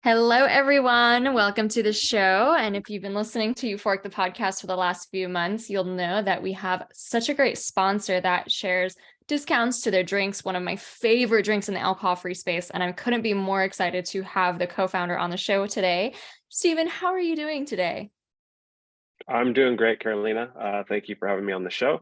Hello, everyone. Welcome to the show. And if you've been listening to Euphoric The Podcast for the last few months, you'll know that we have such a great sponsor that shares discounts to their drinks, one of my favorite drinks in the alcohol-free space. And I couldn't be more excited to have the co-founder on the show today. Stephen, how are you doing today? I'm doing great, Karolina. Thank you for having me on the show.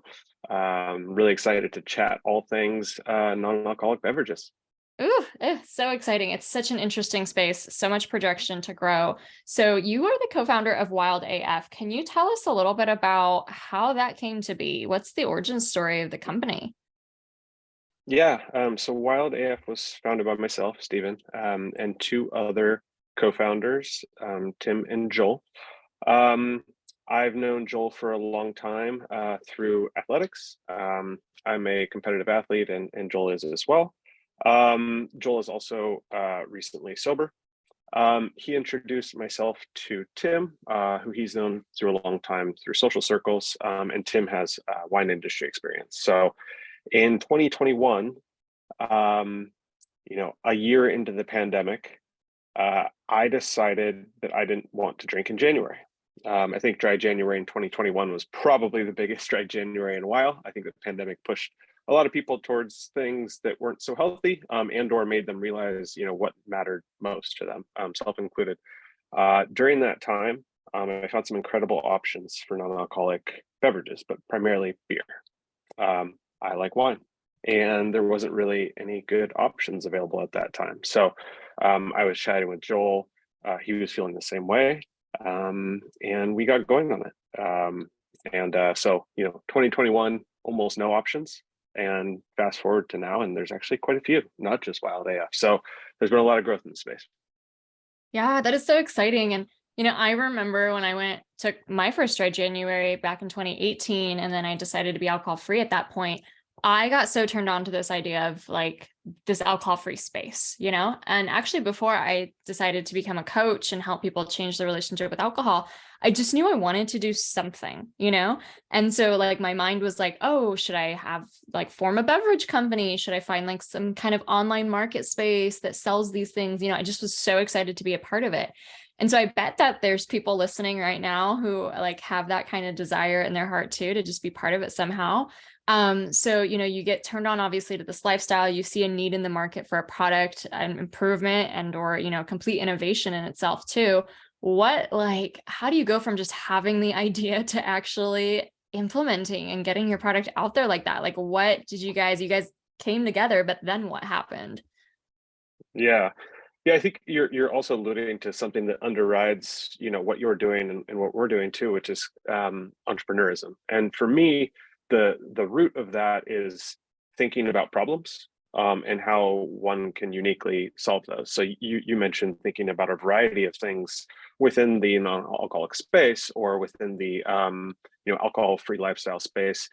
Really excited to chat all things non-alcoholic beverages. Ooh, so exciting. It's such an interesting space, so much projection to grow. So you are the co-founder of Wild AF. Can you tell us a little bit about how that came to be? What's the origin story of the company? Yeah, so Wild AF was founded by myself, Stephen, and two other co-founders, Tim and Joel. Um, I've known Joel for a long time through athletics. I'm a competitive athlete, and Joel is as well. Joel is also recently sober. He introduced myself to Tim, who he's known through a long time through social circles, and Tim has wine industry experience. So in 2021, a year into the pandemic, I decided that I didn't want to drink in January. I think dry January in 2021 was probably the biggest dry January in a while. I think the pandemic pushed a lot of people towards things that weren't so healthy, and or made them realize, what mattered most to them, self included. During that time, I found some incredible options for non-alcoholic beverages, but primarily beer. I like wine, and there wasn't really any good options available at that time. So I was chatting with Joel. He was feeling the same way, and we got going on it. So 2021, almost no options. And fast forward to now, and there's actually quite a few, not just Wild AF. So there's been a lot of growth in the space. Yeah, that is so exciting. And, I remember when took my first dry January back in 2018, and then I decided to be alcohol free at that point. I got so turned on to this idea of like this alcohol free space, and actually before I decided to become a coach and help people change their relationship with alcohol, I just knew I wanted to do something, and so like my mind was like, oh, should I form a beverage company? Should I find like some kind of online market space that sells these things? I just was so excited to be a part of it. And so I bet that there's people listening right now who like have that kind of desire in their heart too, to just be part of it somehow. So, you get turned on obviously to this lifestyle, you see a need in the market for a product, an improvement and, or, complete innovation in itself too. How do you go from just having the idea to actually implementing and getting your product out there like that? Like, what did you guys came together, but then what happened? Yeah. Yeah, I think you're also alluding to something that underrides, what you're doing and what we're doing too, which is entrepreneurism. And for me, the root of that is thinking about problems, and how one can uniquely solve those. So you mentioned thinking about a variety of things within the non-alcoholic space or within the alcohol-free lifestyle space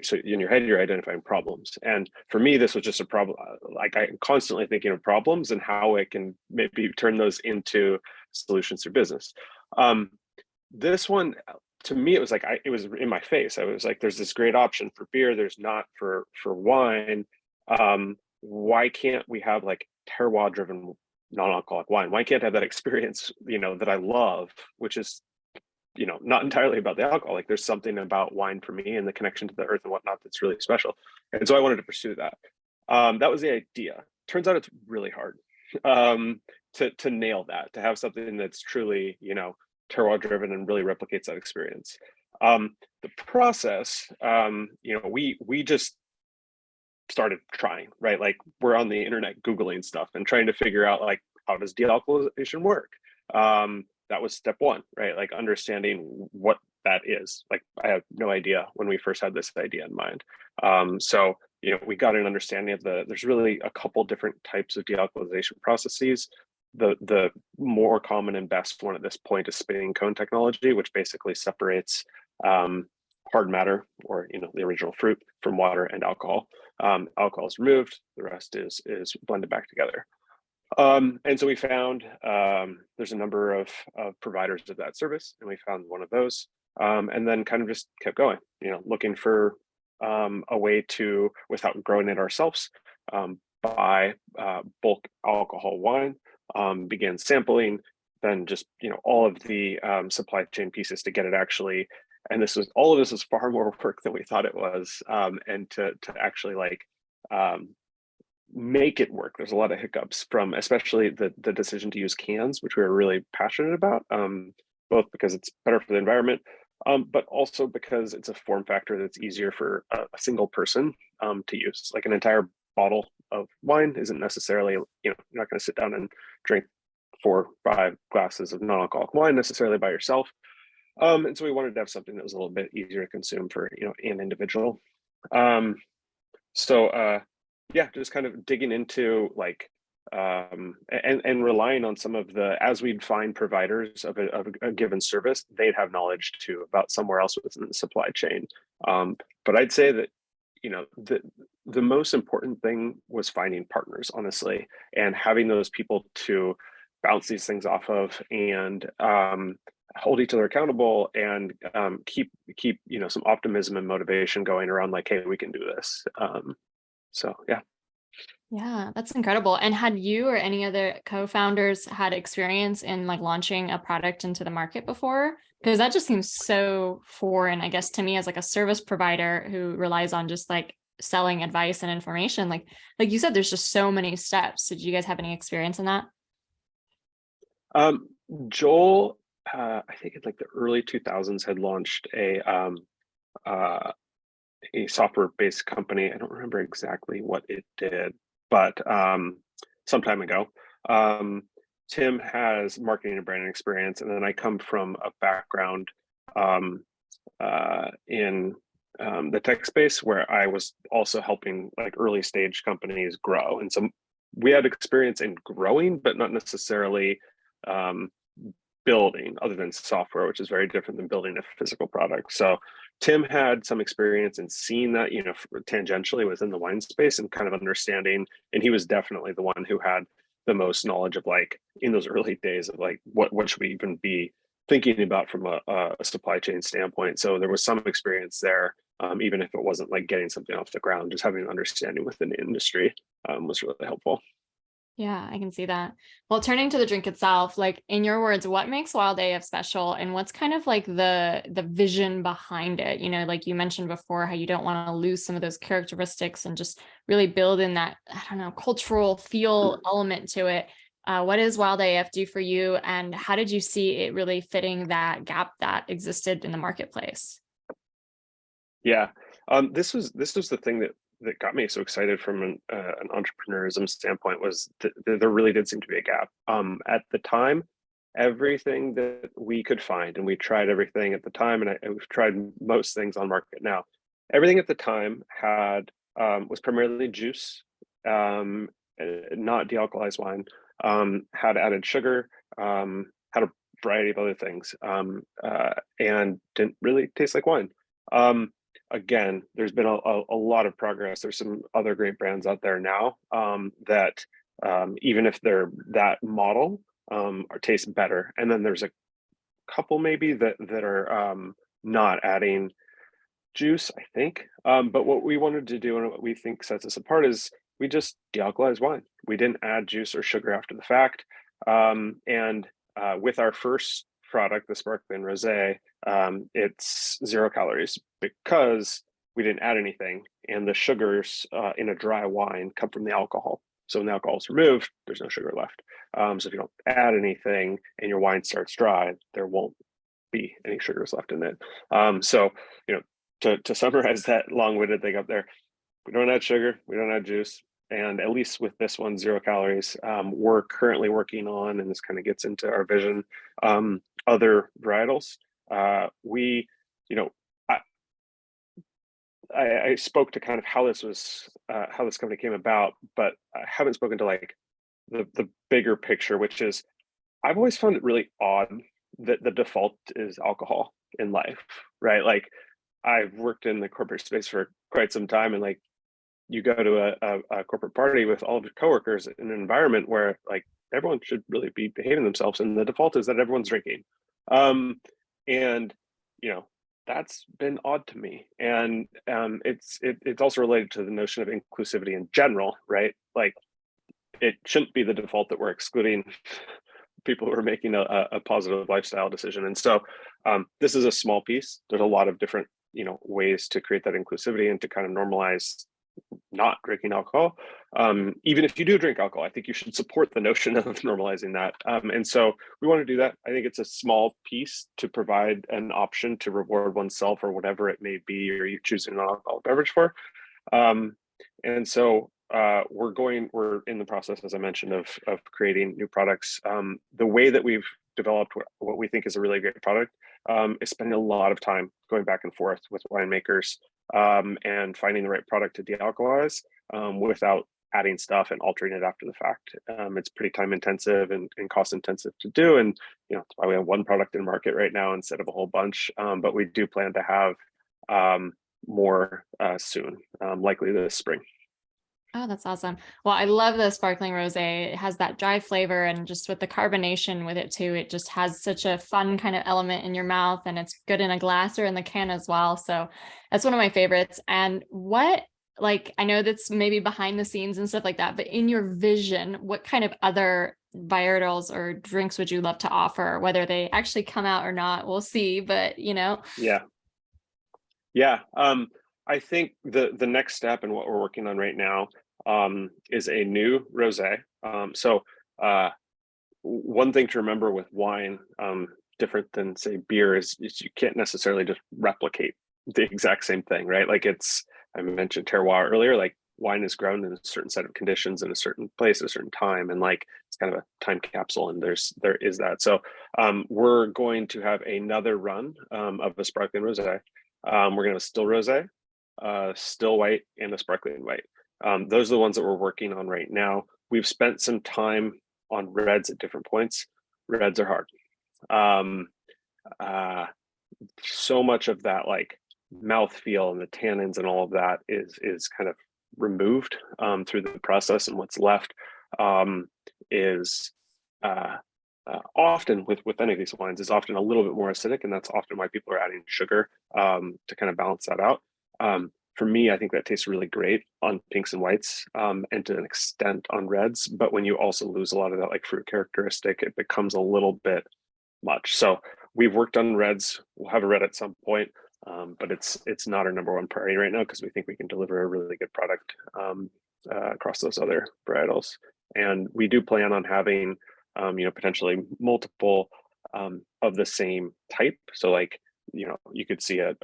so in your head you're identifying problems. And for me, this was just a problem. Like I'm constantly thinking of problems and how I can maybe turn those into solutions through business. This one, to me, it was like it was in my face. I was like, there's this great option for beer, there's not for wine. Why can't we have like terroir driven non-alcoholic wine? Why can't I have that experience, that I love, which is, not entirely about the alcohol. Like there's something about wine for me and the connection to the earth and whatnot that's really special. And so I wanted to pursue that. That was the idea. Turns out it's really hard to nail that, to have something that's truly, terroir driven and really replicates that experience. The process, we just started trying, right? Like we're on the internet Googling stuff and trying to figure out like, how does de-alcoholization work? That was step one, right? Like understanding what that is. Like I have no idea when we first had this idea in mind. So we got an understanding of there's really a couple different types of de-alcoholization processes. The more common and best one at this point is spinning cone technology, which basically separates hard matter, or the original fruit, from water and alcohol. Alcohol is removed, the rest is blended back together. And so we found there's a number of providers of that service, and we found one of those, and then kind of just kept going, looking for a way to, without growing it ourselves, buy bulk alcohol wine, began sampling, then just, all of the supply chain pieces to get it actually. And all of this was far more work than we thought it was. And to actually make it work, there's a lot of hiccups, from especially the decision to use cans, which we were really passionate about, both because it's better for the environment, but also because it's a form factor that's easier for a single person to use. Like an entire bottle of wine isn't necessarily, you're not going to sit down and drink 4-5 glasses of non-alcoholic wine necessarily by yourself. And so we wanted to have something that was a little bit easier to consume for, an individual. So yeah, just kind of digging into and relying on some of as we'd find providers of a given service, they'd have knowledge too about somewhere else within the supply chain. But I'd say that, the most important thing was finding partners, honestly, and having those people to bounce these things off of, and hold each other accountable, and keep some optimism and motivation going around, like, hey, we can do this. So yeah. Yeah, that's incredible. And had you or any other co-founders had experience in launching a product into the market before? Because that just seems so foreign, I guess, to me as a service provider who relies on just selling advice and information. Like you said, there's just so many steps. Did you guys have any experience in that? Joel, I think in the early 2000s, had launched a software-based company. I don't remember exactly what it did, but some time ago. Tim has marketing and branding experience, and then I come from a background in the tech space, where I was also helping early stage companies grow. And so we had experience in growing, but not necessarily building, other than software, which is very different than building a physical product. So Tim had some experience in seeing that, tangentially within the wine space, and kind of understanding, and he was definitely the one who had the most knowledge of in those early days of what should we even be thinking about from a supply chain standpoint. So there was some experience there, even if it wasn't getting something off the ground. Just having an understanding within the industry was really helpful. Yeah, I can see that. Well, turning to the drink itself, in your words, what makes Wild AF special, and what's kind of the vision behind it? Like you mentioned before, how you don't want to lose some of those characteristics and just really build in that, I don't know, cultural feel element to it. What does Wild AF do for you, and how did you see it really fitting that gap that existed in the marketplace? Yeah, this was the thing that got me so excited from an entrepreneurism standpoint, was that there really did seem to be a gap. At the time, everything that we could find, and we tried everything at the time, and we've tried most things on market now. Everything at the time was primarily juice, not dealcoholized wine, had added sugar, had a variety of other things, and didn't really taste like wine. Again, there's been a lot of progress. There's some other great brands out there now that even if they're that model, or taste better. And then there's a couple maybe that are not adding juice, I think. But what we wanted to do, and what we think sets us apart, is we just dealcoholized wine. We didn't add juice or sugar after the fact. And with our first product, the sparkling rosé, it's 0 calories because we didn't add anything, and the sugars in a dry wine come from the alcohol. So when the alcohol is removed, there's no sugar left. So if you don't add anything and your wine starts dry, there won't be any sugars left in it. So to summarize that long-winded thing up there, we don't add sugar, we don't add juice, and at least with this one, 0 calories. We're currently working on, and this kind of gets into our vision, other varietals. I spoke to kind of how this company came about, but I haven't spoken to the bigger picture, which is, I've always found it really odd that the default is alcohol in life, right? I've worked in the corporate space for quite some time, and you go to a corporate party with all of your coworkers in an environment where everyone should really be behaving themselves, and the default is that everyone's drinking. And that's been odd to me. And it's also related to the notion of inclusivity in general, right? it shouldn't be the default that we're excluding people who are making a positive lifestyle decision. And so this is a small piece. There's a lot of different, ways to create that inclusivity and to kind of normalize not drinking alcohol. Even if you do drink alcohol, I think you should support the notion of normalizing that. And so we want to do that. I think it's a small piece to provide an option to reward oneself or whatever it may be, or you choose an alcoholic beverage for. And so we're in the process, as I mentioned, of creating new products. The way that we've developed what we think is a really great product is spending a lot of time going back and forth with winemakers and finding the right product to de-alcoholize without adding stuff and altering it after the fact. It's pretty time intensive and cost intensive to do. And, that's why we have one product in market right now instead of a whole bunch. But we do plan to have more soon, likely this spring. Oh, that's awesome. Well, I love the sparkling rosé. It has that dry flavor, and just with the carbonation with it too, it just has such a fun kind of element in your mouth, and it's good in a glass or in the can as well. So that's one of my favorites. And I know that's maybe behind the scenes and stuff like that, but in your vision, what kind of other varietals or drinks would you love to offer? Whether they actually come out or not, we'll see, but Yeah. I think the next step and what we're working on right now is a new rosé. So one thing to remember with wine, different than say beer, is you can't necessarily just replicate the exact same thing, right? Like I mentioned terroir earlier, like wine is grown in a certain set of conditions in a certain place at a certain time, and like it's kind of a time capsule, and there is that. So we're going to have another run of a sparkling rosé. We're going to have a still rosé, still white, and a sparkling white. Those are the ones that we're working on right now. We've spent some time on reds at different points. Reds are hard. So much of that like mouthfeel and the tannins and all of that is kind of removed through the process, and what's left is often with any of these wines is often a little bit more acidic, and that's often why people are adding sugar to kind of balance that out. For me, I think that tastes really great on pinks and whites, and to an extent on reds. But when you also lose a lot of that like fruit characteristic, it becomes a little bit much. So we've worked on reds. We'll have a red at some point, but it's not our number one priority right now because we think we can deliver a really good product across those other varietals. And we do plan on having potentially multiple of the same type. So like, you could see a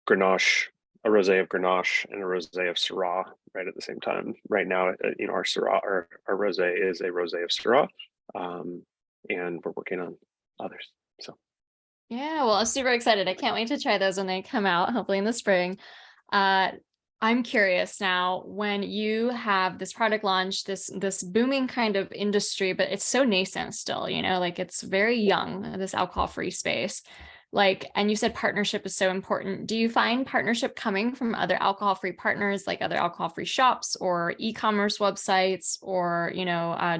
Grenache, a rosé of Grenache, and a rosé of Syrah right at the same time. Right now, our Syrah, our rosé is a rosé of Syrah, and we're working on others. So Yeah, well, I'm super excited. I can't wait to try those when they come out, hopefully in the spring. I'm curious now, when you have this product launch, this booming kind of industry, but it's so nascent still, like it's very young, this alcohol-free space. And you said partnership is so important. Do you find partnership coming from other alcohol-free partners, like other alcohol-free shops or e-commerce websites, or,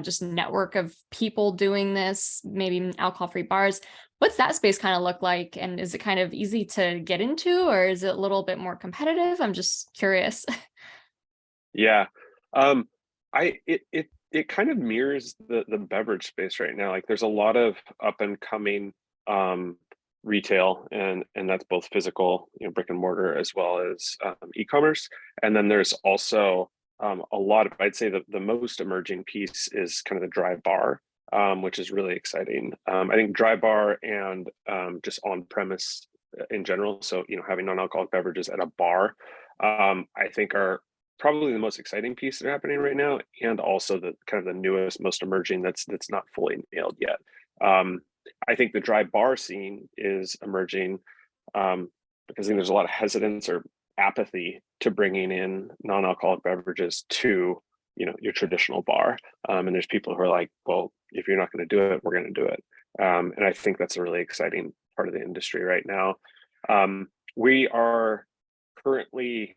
just network of people doing this, maybe alcohol-free bars? What's that space kind of look like? And is it kind of easy to get into, or is it a little bit more competitive? I'm just curious. yeah, it kind of mirrors the beverage space right now. Like there's a lot of up and coming retail, and that's both physical, brick and mortar, as well as e-commerce. And then there's also a lot of, I'd say the most emerging piece is kind of the dry bar, which is really exciting. I think dry bar and just on premise in general, so having non-alcoholic beverages at a bar, I think are probably the most exciting piece that are happening right now, and also the kind of the newest, most emerging that's not fully nailed yet. I think the dry bar scene is emerging because I think there's a lot of hesitance or apathy to bringing in non-alcoholic beverages to your traditional bar, and there's people who are like, well, if you're not going to do it, we're going to do it. And I think that's a really exciting part of the industry right now. We are currently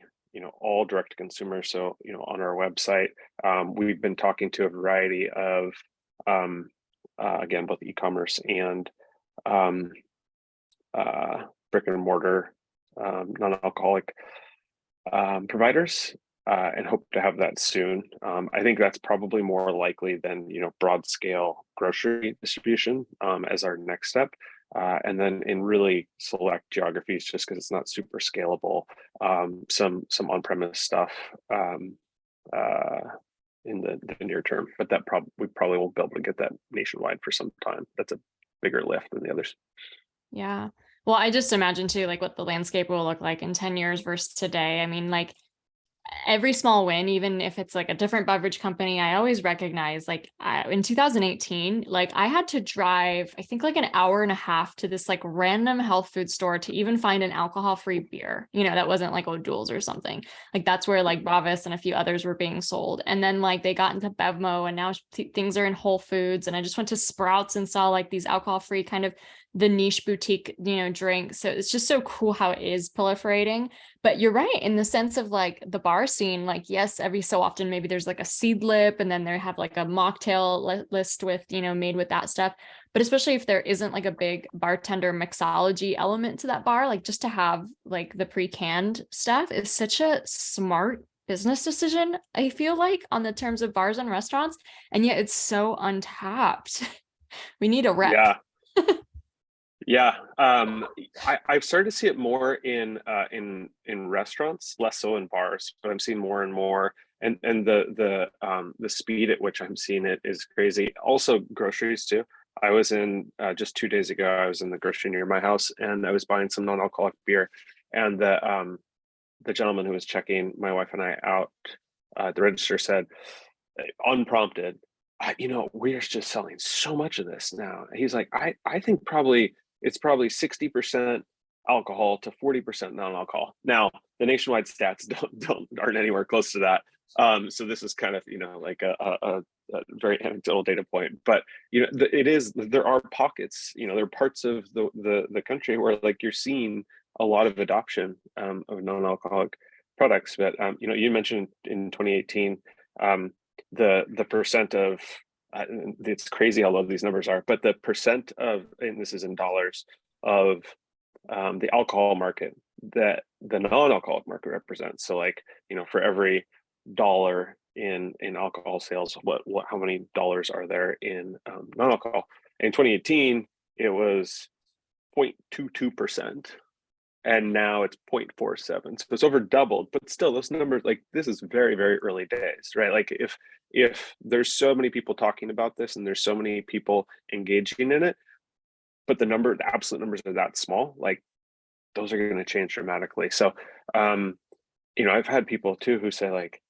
all direct to consumer, so on our website we've been talking to a variety of again, both e-commerce and brick and mortar non-alcoholic providers. and hope to have that soon. I think that's probably more likely than, broad scale grocery distribution as our next step. And then in really select geographies, just because it's not super scalable, some on-premise stuff in the near term, but we probably won't be able to get that nationwide for some time. That's a bigger lift than the others. Yeah. Well, I just imagine too, like what the landscape will look like in 10 years versus today. I mean, like every small win, even if it's like a different beverage company, I always recognize like in 2018, like I had to drive, I think like an hour and a half to this like random health food store to even find an alcohol-free beer, that wasn't like O'Doul's or something. Like that's where like Bovis and a few others were being sold. And then like they got into Bevmo and now things are in Whole Foods. And I just went to Sprouts and saw like these alcohol-free kind of the niche boutique, drink. So it's just so cool how it is proliferating. But you're right in the sense of like the bar scene, like, yes, every so often, maybe there's like a seed lip and then they have like a mocktail list with, made with that stuff. But especially if there isn't like a big bartender mixology element to that bar, like just to have like the pre-canned stuff is such a smart business decision, I feel like, on the terms of bars and restaurants. And yet it's so untapped. We need a rep. Yeah. Yeah, I've started to see it more in restaurants, less so in bars. But I'm seeing more and more, and the speed at which I'm seeing it is crazy. Also, groceries too. I was in just 2 days ago. I was in the grocery near my house, and I was buying some non-alcoholic beer, and the gentleman who was checking my wife and I out at the register said, unprompted, we're just selling so much of this now. He's like, I think it's probably 60% alcohol to 40% non-alcohol. Now, the nationwide stats aren't anywhere close to that. So this is kind of, like a very anecdotal data point, but there are pockets, there are parts of the country where like you're seeing a lot of adoption of non-alcoholic products. But you mentioned in 2018, the percent of it's crazy how low these numbers are, but the percent of, and this is in dollars, of the alcohol market that the non-alcoholic market represents. So like, for every dollar in alcohol sales, how many dollars are there in non-alcohol? In 2018, it was 0.22%. And now it's 0.47. So it's over doubled, but still those numbers, like this is very, very early days, right? Like if there's so many people talking about this and there's so many people engaging in it, but the absolute numbers are that small, like those are going to change dramatically. So, I've had people too who say like,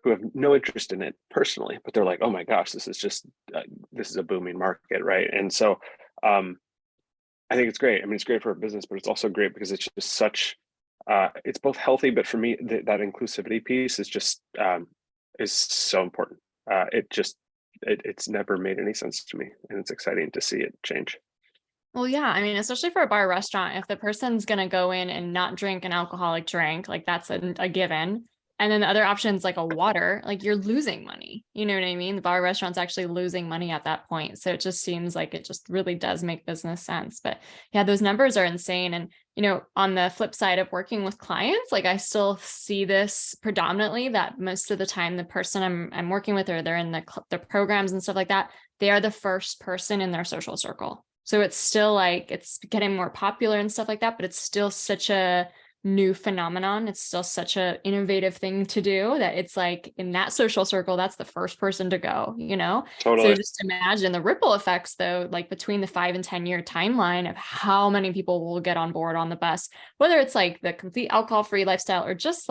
who have no interest in it personally, but they're like, oh my gosh, this is a booming market, right? And so, I think it's great. I mean, it's great for a business, but it's also great because it's just it's both healthy, but for me, that inclusivity piece is just, is so important. It's never made any sense to me, and it's exciting to see it change. Well, yeah. I mean, especially for a bar restaurant, if the person's going to go in and not drink an alcoholic drink, like that's a given. And then the other options like a water, like you're losing money. You know what I mean? The bar restaurant's actually losing money at that point. So it just seems like it just really does make business sense. But yeah, those numbers are insane. And, on the flip side of working with clients, like I still see this predominantly that most of the time the person I'm working with, or they're in the programs and stuff like that, they are the first person in their social circle. So it's still like, it's getting more popular and stuff like that, but it's still such a new phenomenon. It's still such an innovative thing to do that it's like in that social circle, that's the first person to go, Totally. So just imagine the ripple effects though, like between the 5 and 10 year timeline of how many people will get on board on the bus, whether it's like the complete alcohol-free lifestyle or just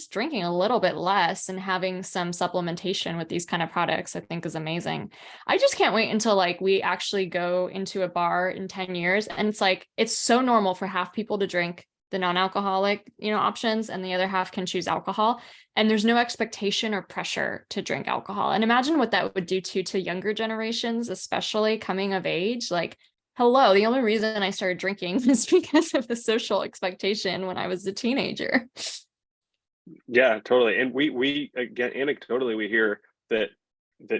drinking a little bit less and having some supplementation with these kind of products, I think is amazing. I just can't wait until like we actually go into a bar in 10 years and it's like, it's so normal for half people to drink the non-alcoholic, options, and the other half can choose alcohol. And there's no expectation or pressure to drink alcohol. And imagine what that would do to younger generations, especially coming of age. Like, hello, the only reason I started drinking is because of the social expectation when I was a teenager. Yeah, totally. And we again, anecdotally, we hear that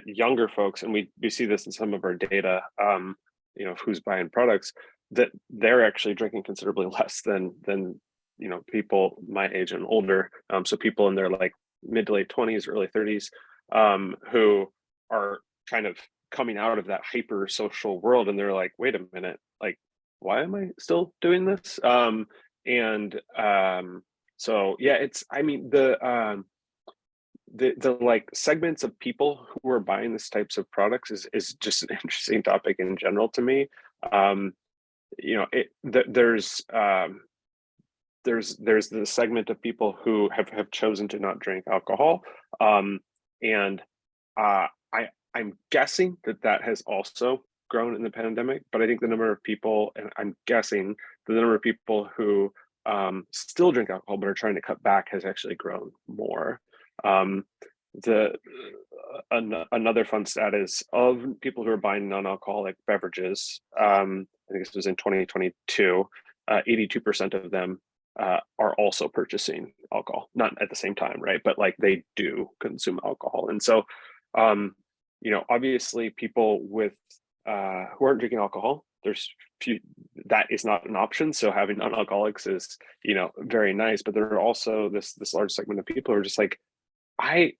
younger folks, and we see this in some of our data, of who's buying products, that they're actually drinking considerably less than people my age and older. So people in their like mid to late 20s, early 30s, who are kind of coming out of that hyper social world, and they're like, wait a minute, like, why am I still doing this? And so yeah, it's, I mean, the like segments of people who are buying this types of products is just an interesting topic in general to me. You know, there's the segment of people who have chosen to not drink alcohol, and I'm guessing that has also grown in the pandemic. But I think the number of people, and I'm guessing the number of people who still drink alcohol but are trying to cut back has actually grown more. The Another fun stat is, of people who are buying non-alcoholic beverages, I think this was in 2022, 82% of them are also purchasing alcohol, not at the same time, right? But like they do consume alcohol. And so, you know, obviously people with who aren't drinking alcohol, there's few, that is not an option. So having non-alcoholics is, you know, very nice. But there are also this large segment of people who are just like, I've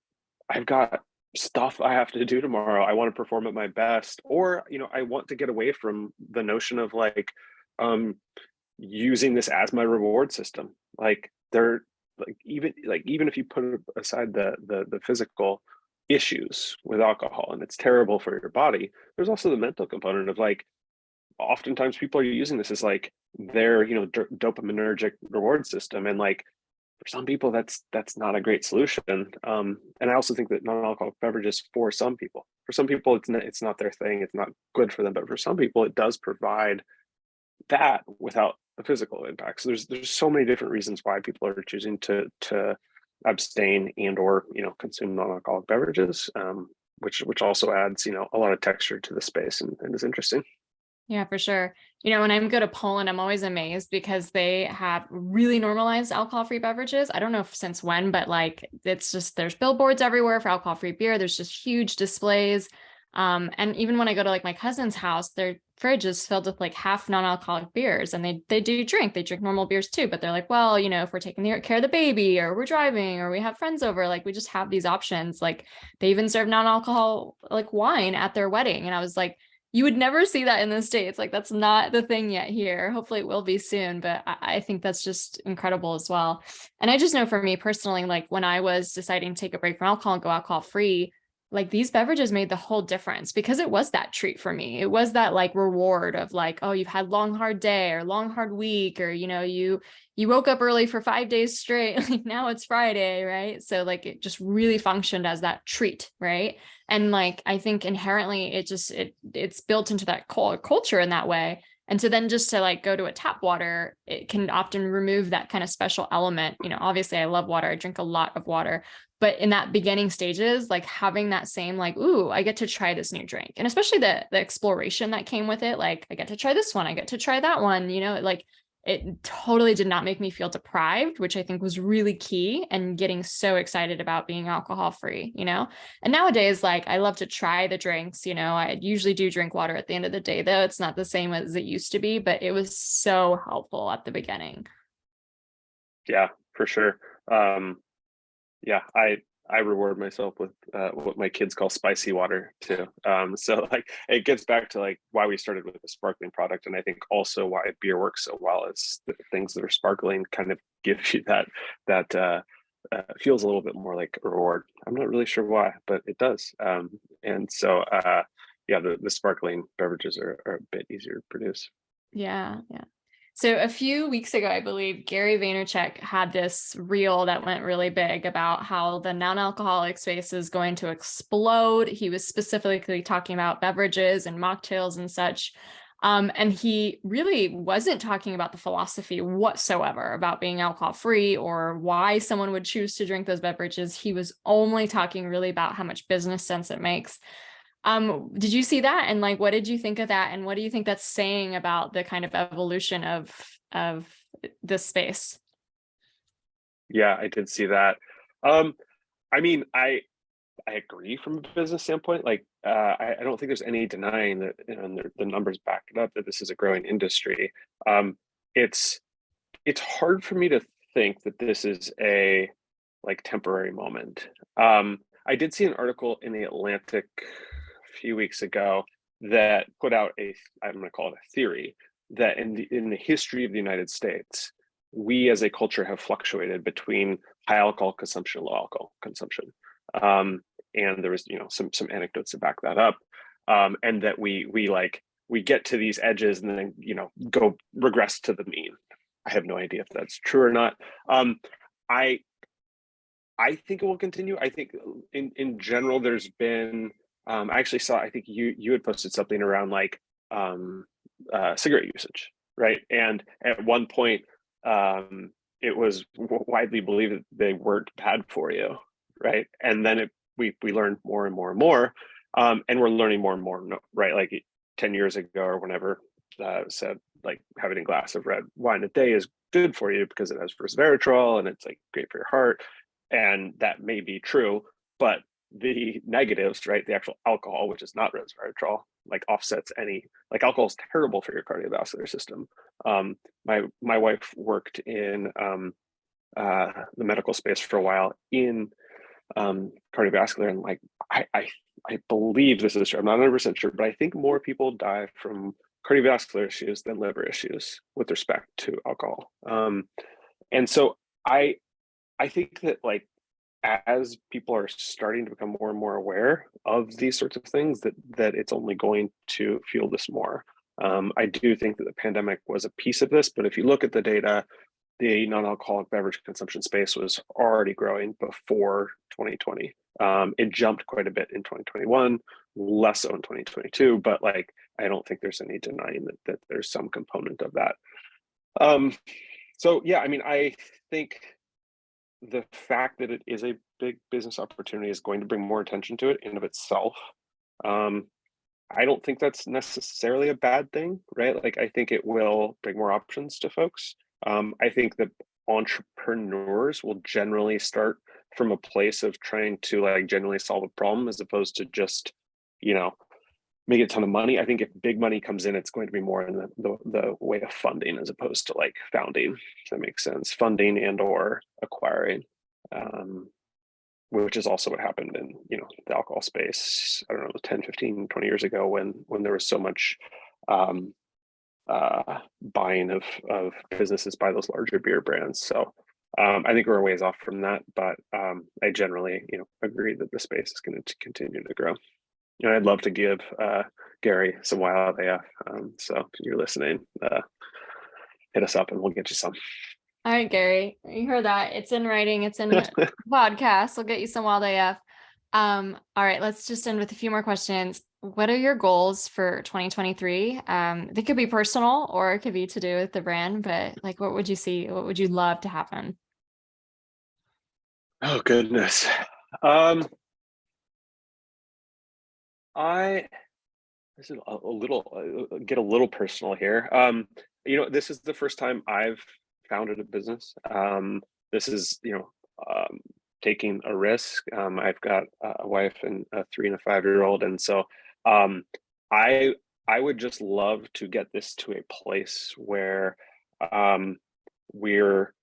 got stuff I have to do tomorrow. I want to perform at my best, or, you know, I want to get away from the notion of like using this as my reward system. Like they're like, even if you put aside the physical issues with alcohol, and it's terrible for your body, there's also the mental component of like, oftentimes people are using this as like their, you know, dopaminergic reward system. And like, for some people that's not a great solution. And I also think that non-alcoholic beverages, for some people, it's not their thing, it's not good for them, but for some people it does provide that without the physical impact. So there's so many different reasons why people are choosing to abstain and or, you know, consume non-alcoholic beverages, which also adds, you know, a lot of texture to the space, and is interesting. Yeah, for sure. You know, when I go to Poland, I'm always amazed because they have really normalized alcohol-free beverages. I don't know since when, but like, it's just, there's billboards everywhere for alcohol-free beer. There's just huge displays. And even when I go to like my cousin's house, their fridge is filled with like half non-alcoholic beers, and they drink normal beers too. But they're like, well, you know, if we're taking care of the baby, or we're driving, or we have friends over, like we just have these options. Like they even serve non-alcohol like wine at their wedding. And I was like, you would never see that in the States. Like that's not the thing yet here. Hopefully it will be soon, but I think that's just incredible as well. And I just know for me personally, like when I was deciding to take a break from alcohol and go alcohol free, like these beverages made the whole difference, because it was that treat for me. It was that like reward of like, oh, you've had long, hard day or long, hard week, or, you know, you woke up early for 5 days straight. Like now it's Friday, right? So like it just really functioned as that treat, right? And like I think inherently it's built into that culture in that way. And so then just to like go to a tap water, it can often remove that kind of special element. You know, obviously I love water. I drink a lot of water, but in that beginning stages, like having that same like, ooh, I get to try this new drink. And especially the exploration that came with it. Like I get to try this one, I get to try that one, you know, like it totally did not make me feel deprived, which I think was really key, and getting so excited about being alcohol free, you know? And nowadays, like I love to try the drinks, you know, I usually do drink water at the end of the day, though it's not the same as it used to be, but it was so helpful at the beginning. Yeah, for sure. Yeah, I reward myself with what my kids call spicy water too. So like it gets back to like why we started with a sparkling product, and I think also why beer works so well is the things that are sparkling kind of give you that feels a little bit more like a reward. I'm not really sure why, but it does. And so yeah, the sparkling beverages are a bit easier to produce. Yeah, yeah. So a few weeks ago, I believe Gary Vaynerchuk had this reel that went really big about how the non-alcoholic space is going to explode. He was specifically talking about beverages and mocktails and such. And he really wasn't talking about the philosophy whatsoever about being alcohol free or why someone would choose to drink those beverages. He was only talking really about how much business sense it makes. Did you see that? And like, what did you think of that? And what do you think that's saying about the kind of evolution of this space? Yeah, I did see that. I mean, I agree from a business standpoint. Like, I don't think there's any denying that, you know, and the numbers back it up, that this is a growing industry. It's hard for me to think that this is a like temporary moment. I did see an article in the Atlantic a few weeks ago that put out I'm going to call it a theory, that in the history of the United States, we as a culture have fluctuated between high alcohol consumption and low alcohol consumption. And there was, some anecdotes to back that up. And that we get to these edges and then, go regress to the mean. I have no idea if that's true or not. I think it will continue. I think in general, there's been, I actually saw, I think you had posted something around like cigarette usage, right? And at one point, it was widely believed that they weren't bad for you, right? And then we learned more and more and more, and we're learning more and more, right? Like 10 years ago or whenever, said like having a glass of red wine a day is good for you because it has resveratrol and it's like great for your heart. And that may be true, but the negatives, right? The actual alcohol, which is not resveratrol, like offsets like alcohol is terrible for your cardiovascular system. My wife worked in the medical space for a while in cardiovascular, and like I believe this is true. I'm not 100% sure, but I think more people die from cardiovascular issues than liver issues with respect to alcohol. And so I think that like as people are starting to become more and more aware of these sorts of things, that it's only going to fuel this more. I do think that the pandemic was a piece of this, but if you look at the data, the non-alcoholic beverage consumption space was already growing before 2020. It jumped quite a bit in 2021, less so in 2022, but like I don't think there's any denying that there's some component of that. So yeah, I mean, I think the fact that it is a big business opportunity is going to bring more attention to it in of itself. I don't think that's necessarily a bad thing, right? Like I think it will bring more options to folks. I think that entrepreneurs will generally start from a place of trying to like genuinely solve a problem as opposed to just, make a ton of money. I think if big money comes in, it's going to be more in the way of funding as opposed to like founding, if that makes sense, funding and or acquiring, which is also what happened in, the alcohol space, I don't know, 10, 15, 20 years ago when there was so much buying of businesses by those larger beer brands. So I think we're a ways off from that, but I generally, agree that the space is going to continue to grow. I'd love to give Gary some wild AF. So if you're listening, hit us up and we'll get you some. All right, Gary, you heard that. It's in writing. It's in the podcast. We'll get you some wild AF. All right, let's just end with a few more questions. What are your goals for 2023? They could be personal or it could be to do with the brand, but like, what would you see? What would you love to happen? Oh, goodness. This is get a little personal here. This is the first time I've founded a business. This is, taking a risk. I've got a wife and a 3 and a 5-year-old. And so I would just love to get this to a place where we're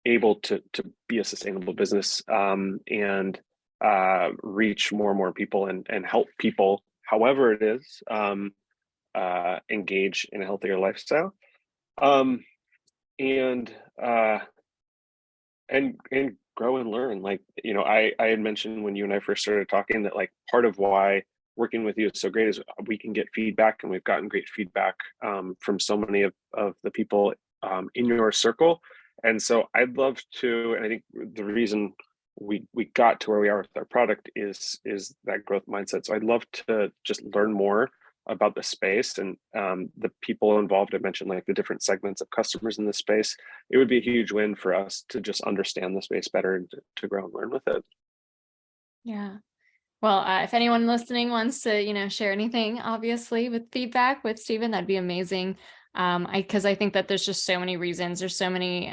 able to be a sustainable business and reach more and more people and help people, however it is, engage in a healthier lifestyle, and grow and learn. Like, I had mentioned when you and I first started talking that like part of why working with you is so great is we can get feedback, and we've gotten great feedback from so many of the people in your circle. And so I'd love to, and I think the reason we got to where we are with our product is that growth mindset. So I'd love to just learn more about the space and the people involved. I mentioned like the different segments of customers in this space. It would be a huge win for us to just understand the space better and to grow and learn with it. Yeah. Well, if anyone listening wants to, share anything, obviously with feedback with Stephen, that'd be amazing. Because I think that there's just so many reasons, there's so many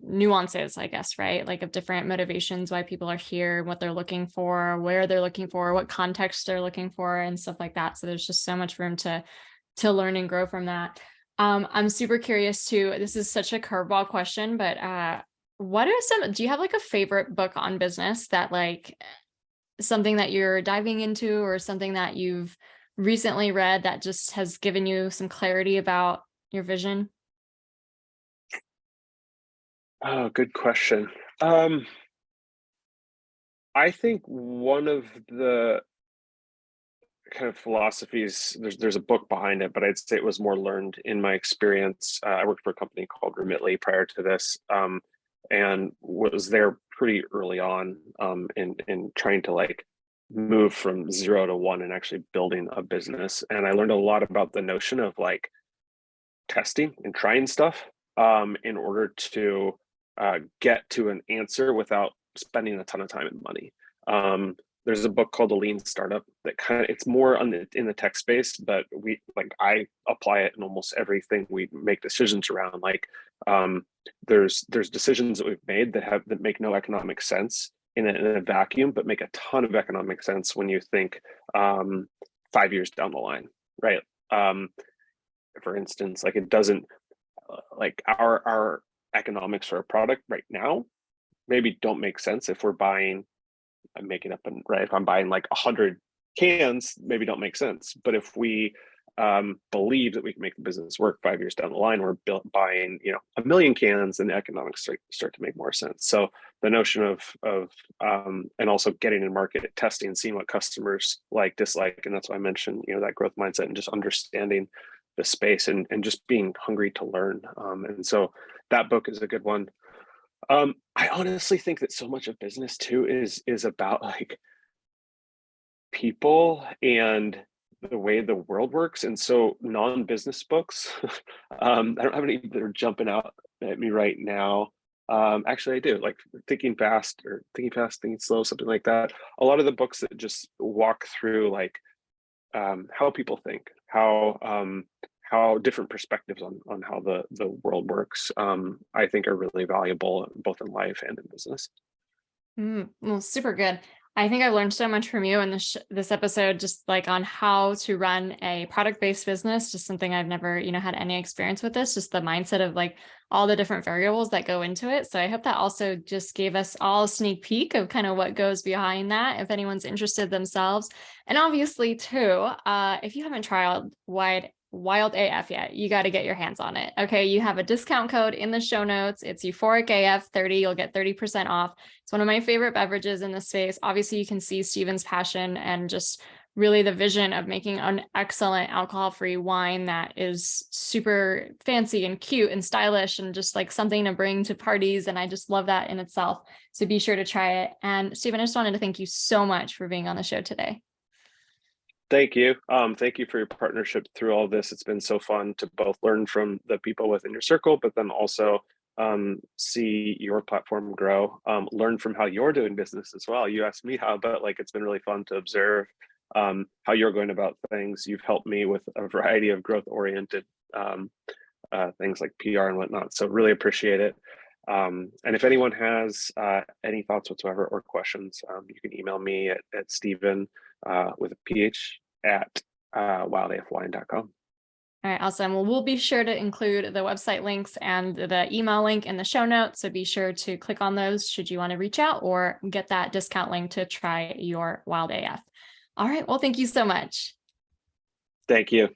nuances, I guess, right? Like of different motivations, why people are here, what they're looking for, where they're looking for, what context they're looking for, and stuff like that. So there's just so much room to learn and grow from that. I'm super curious too. This is such a curveball question, but Do you have like a favorite book on business that like something that you're diving into or something that you've recently read that just has given you some clarity about your vision? Oh, good question. I think one of the kind of philosophies, there's a book behind it, but I'd say it was more learned in my experience. I worked for a company called Remitly prior to this, and was there pretty early on, in trying to like move from 0 to 1 and actually building a business. And I learned a lot about the notion of like testing and trying stuff, in order to get to an answer without spending a ton of time and money. There's a book called The Lean Startup that kind of, it's more on in the tech space, but I apply it in almost everything we make decisions around. Like, there's decisions that we've made that make no economic sense in a vacuum, but make a ton of economic sense when you think 5 years down the line, right? Um, for instance, like it doesn't, like our economics for a product right now maybe don't make sense if we're buying, I'm making up, and right, if I'm buying like 100 cans, maybe don't make sense. But if we believe that we can make the business work 5 years down the line, we're buying 1 million cans, and the economics start to make more sense. So the notion of and also getting in market, testing, seeing what customers like, dislike, and that's why I mentioned that growth mindset and just understanding the space, and just being hungry to learn. And so that book is a good one. I honestly think that so much of business too is about like people and the way the world works. And so non-business books, I don't have any that are jumping out at me right now. Actually I do, like Thinking Fast, Thinking Slow, something like that. A lot of the books that just walk through like how people think, how different perspectives on how the world works, I think are really valuable both in life and in business. Well, super good. I think I've learned so much from you in this episode, just like on how to run a product-based business, just something I've never, had any experience with this, just the mindset of like all the different variables that go into it. So I hope that also just gave us all a sneak peek of kind of what goes behind that, if anyone's interested themselves. And obviously too, if you haven't tried Wild AF yet, you got to get your hands on it. Okay. You have a discount code in the show notes. It's Euphoric AF 30. You'll get 30% off. It's one of my favorite beverages in this space. Obviously, you can see Stephen's passion and just really the vision of making an excellent alcohol-free wine that is super fancy and cute and stylish and just like something to bring to parties. And I just love that in itself. So be sure to try it. And Stephen, I just wanted to thank you so much for being on the show today. Thank you. Thank you for your partnership through all this. It's been so fun to both learn from the people within your circle, but then also see your platform grow, learn from how you're doing business as well. You asked me how, but like it's been really fun to observe how you're going about things. You've helped me with a variety of growth oriented things like PR and whatnot. So really appreciate it. And if anyone has any thoughts whatsoever or questions, you can email me at Stephen with a PH at wildafwine.com. All right, awesome. Well, we'll be sure to include the website links and the email link in the show notes. So be sure to click on those should you want to reach out or get that discount link to try your Wild AF. All right. Well, thank you so much. Thank you.